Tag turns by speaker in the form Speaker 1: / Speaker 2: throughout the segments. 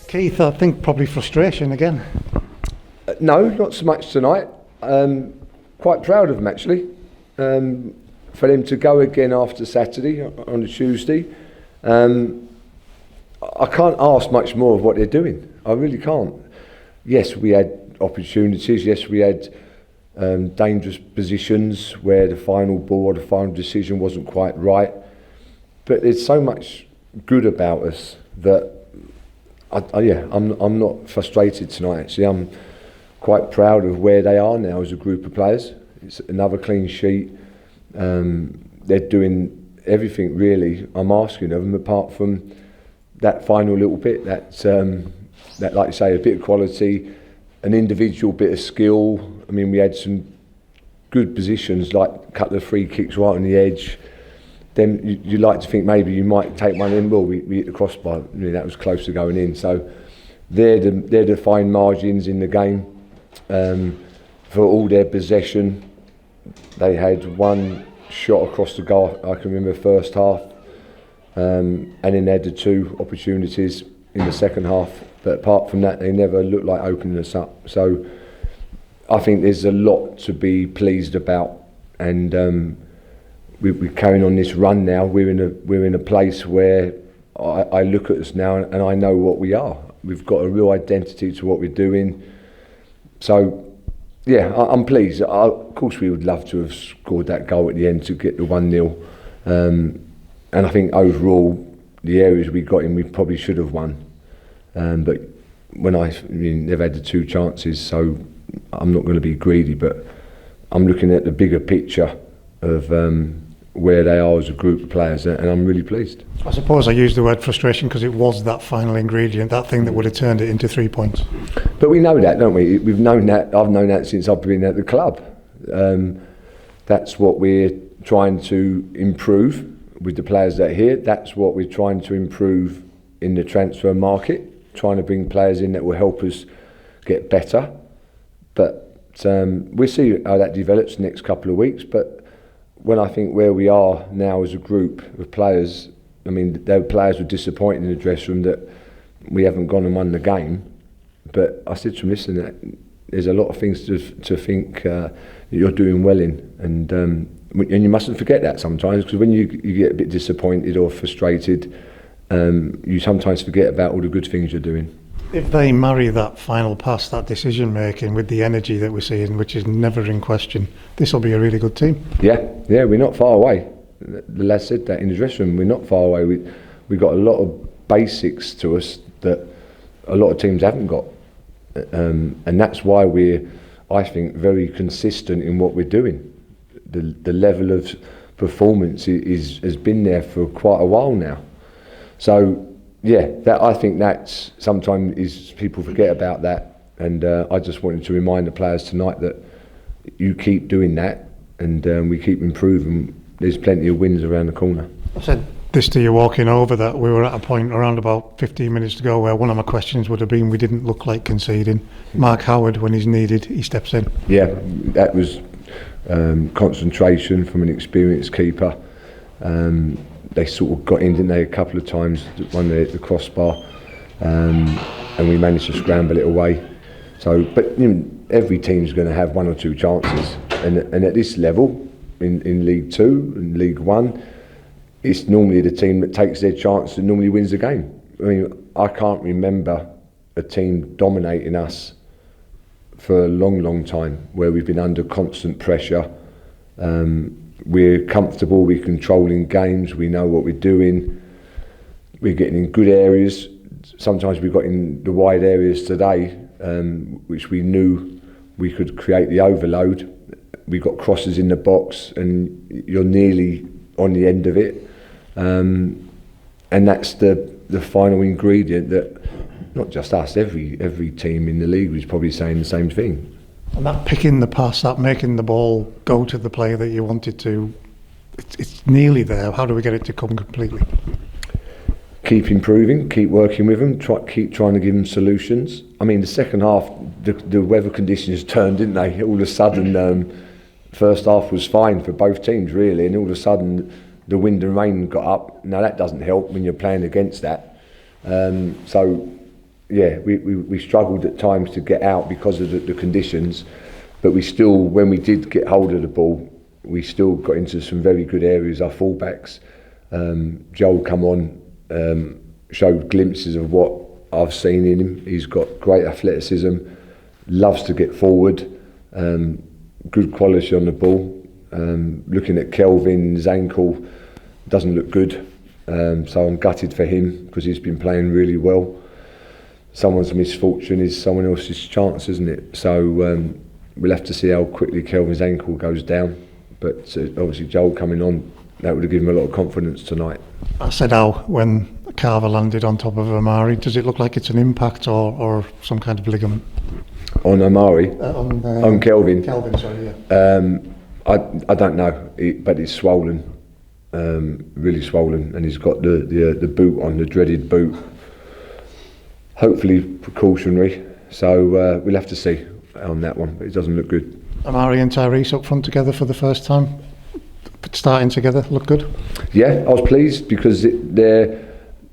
Speaker 1: Keith, I think probably frustration again.
Speaker 2: No, not so much tonight. Quite proud of them actually. For them to go again after Saturday on a Tuesday. I can't ask much more of what they're doing. I really can't. Yes, we had opportunities. Yes, we had dangerous positions where the final ball or the final decision wasn't quite right. But there's so much good about us that I'm not frustrated tonight. Actually, I'm quite proud of where they are now as a group of players. It's another clean sheet. They're doing everything really I'm asking of them, apart from that final little bit. That, like you say, a bit of quality, an individual bit of skill. I mean, we had some good positions, like a couple of free kicks right on the edge. Then you like to think maybe you might take one in. Well, we hit the crossbar. I mean, that was close to going in. So they're the fine margins in the game. For all their possession, they had one shot across the goal, I can remember, first half, and then they had the two opportunities in the second half. But apart from that, they never looked like opening us up. So I think there's a lot to be pleased about, and we're carrying on this run now. We're in a place where I look at us now and I know what we are. We've got a real identity to what we're doing. So yeah, I'm pleased. Of course, we would love to have scored that goal at the end to get the 1-0. And I think overall, the areas we got in, we probably should have won. But they've had the two chances, so I'm not going to be greedy. But I'm looking at the bigger picture of where they are as a group of players, and I'm really pleased.
Speaker 1: I suppose I used the word frustration because it was that final ingredient, that thing that would have turned it into 3 points.
Speaker 2: But we know that, don't we? We've known that. I've known that since I've been at the club. That's what we're trying to improve with the players that are here. That's what we're trying to improve in the transfer market, trying to bring players in that will help us get better. But we'll see how that develops the next couple of weeks. But when I think where we are now as a group of players, I mean, their players were disappointed in the dressing room that we haven't gone and won the game. But I said to them, listen, there's a lot of things to think that you're doing well in, and you mustn't forget that sometimes, because when you get a bit disappointed or frustrated, you sometimes forget about all the good things you're doing.
Speaker 1: If they marry that final pass, that decision making, with the energy that we're seeing, which is never in question, this will be a really good team.
Speaker 2: Yeah, we're not far away. The lad said that in the dressing room. We're not far away. We got a lot of basics to us that a lot of teams haven't got, and that's why we're, I think, very consistent in what we're doing. The level of performance has been there for quite a while now. So yeah, that I think that's sometimes is people forget about that, and I just wanted to remind the players tonight that you keep doing that, and we keep improving. There's plenty of wins around the corner.
Speaker 1: I said this to you walking over, that we were at a point around about 15 minutes to go where one of my questions would have been, we didn't look like conceding. Mark Howard, when he's needed, he steps in. Yeah,
Speaker 2: that was concentration from an experienced keeper. They sort of got in, didn't they, a couple of times, one the crossbar, and we managed to scramble it away. So, but every team's going to have one or two chances, and at this level, in League 2 and League 1, it's normally the team that takes their chance and normally wins the game. I mean, I can't remember a team dominating us for a long time where we've been under constant pressure. We're comfortable, we're controlling games, we know what we're doing, we're getting in good areas. Sometimes we got in the wide areas today, which we knew we could create the overload. We got crosses in the box and you're nearly on the end of it. And that's the final ingredient that not just us, every team in the league was probably saying the same thing.
Speaker 1: And that picking the pass, that making the ball go to the player that you wanted to, it's nearly there. How do we get it to come completely?
Speaker 2: Keep improving, keep working with them, keep trying to give them solutions. I mean, the second half, the weather conditions turned, didn't they? All of a sudden, first half was fine for both teams, really, and all of a sudden, the wind and rain got up. Now, that doesn't help when you're playing against that. So, we struggled at times to get out because of the conditions, but we still, when we did get hold of the ball, we still got into some very good areas. Our fullbacks, Joel come on, showed glimpses of what I've seen in him. He's got great athleticism, loves to get forward, good quality on the ball. Looking at Kelvin's ankle, doesn't look good, so I'm gutted for him because he's been playing really well. Someone's misfortune is someone else's chance, isn't it? So we'll have to see how quickly Kelvin's ankle goes down. But obviously Joel coming on, that would have given him a lot of confidence tonight.
Speaker 1: I said how when Carver landed on top of Amari. Does it look like it's an impact or some kind of ligament?
Speaker 2: On Amari? On Kelvin?
Speaker 1: Kelvin, sorry, yeah.
Speaker 2: I don't know, but it's swollen, really swollen, and he's got the boot on, the dreaded boot. Hopefully precautionary, so we'll have to see on that one, but it doesn't look good.
Speaker 1: Amari and Tyrese up front together for the first time, starting together, look good? Yeah,
Speaker 2: I was pleased because they're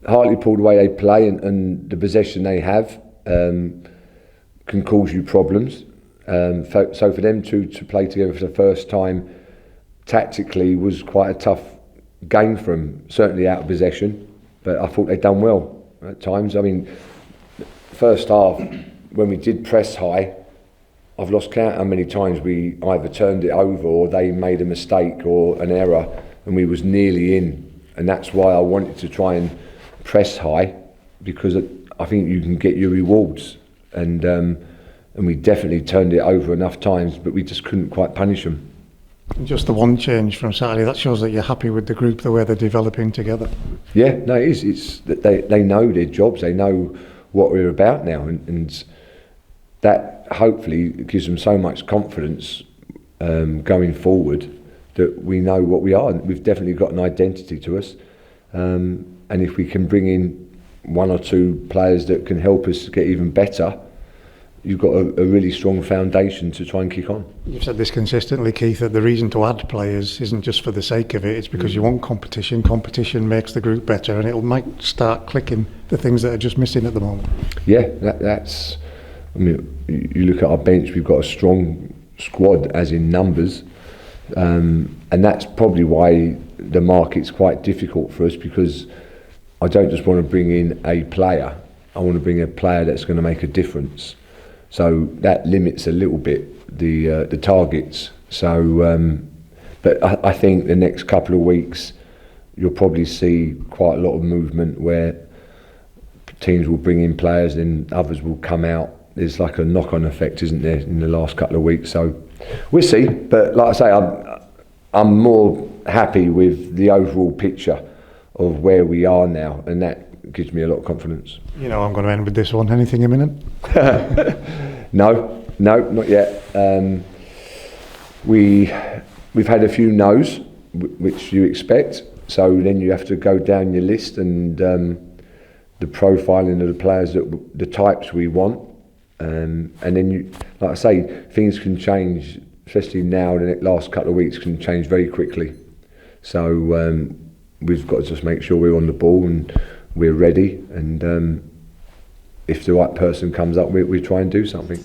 Speaker 2: Hartlepool, the way they play and the possession they have can cause you problems. So for them to play together for the first time tactically was quite a tough game for them, certainly out of possession, but I thought they'd done well at times. I mean, first half, when we did press high, I've lost count how many times we either turned it over or they made a mistake or an error and we was nearly in, and that's why I wanted to try and press high, because I think you can get your rewards, and we definitely turned it over enough times, but we just couldn't quite punish them.
Speaker 1: Just the one change from Saturday, that shows that you're happy with the group, the way they're developing together.
Speaker 2: Yeah, no, it is. It's that they know their jobs, they know what we're about now, and that hopefully gives them so much confidence going forward that we know what we are. We've definitely got an identity to us, and if we can bring in one or two players that can help us get even better, you've got a really strong foundation to try and kick on.
Speaker 1: You've said this consistently, Keith, that the reason to add players isn't just for the sake of it, it's because you want competition. Competition makes the group better, and it might start clicking the things that are just missing at the moment.
Speaker 2: Yeah, that's... I mean, you look at our bench, we've got a strong squad, as in numbers, and that's probably why the market's quite difficult for us, because I don't just want to bring in a player, I want to bring a player that's going to make a difference. So that limits a little bit the targets. So, but I think the next couple of weeks you'll probably see quite a lot of movement where teams will bring in players and others will come out. There's like a knock-on effect, isn't there, in the last couple of weeks? So we'll see. But like I say, I'm more happy with the overall picture of where we are now, and that gives me a lot of confidence.
Speaker 1: You know, I'm going to end with this one. Anything imminent?
Speaker 2: No, not yet. We've had a few no's, which you expect. So then you have to go down your list and the profiling of the players, the types we want, and then you, like I say, things can change, especially now. The last couple of weeks can change very quickly. So we've got to just make sure we're on the ball and we're ready, and if the right person comes up, we try and do something.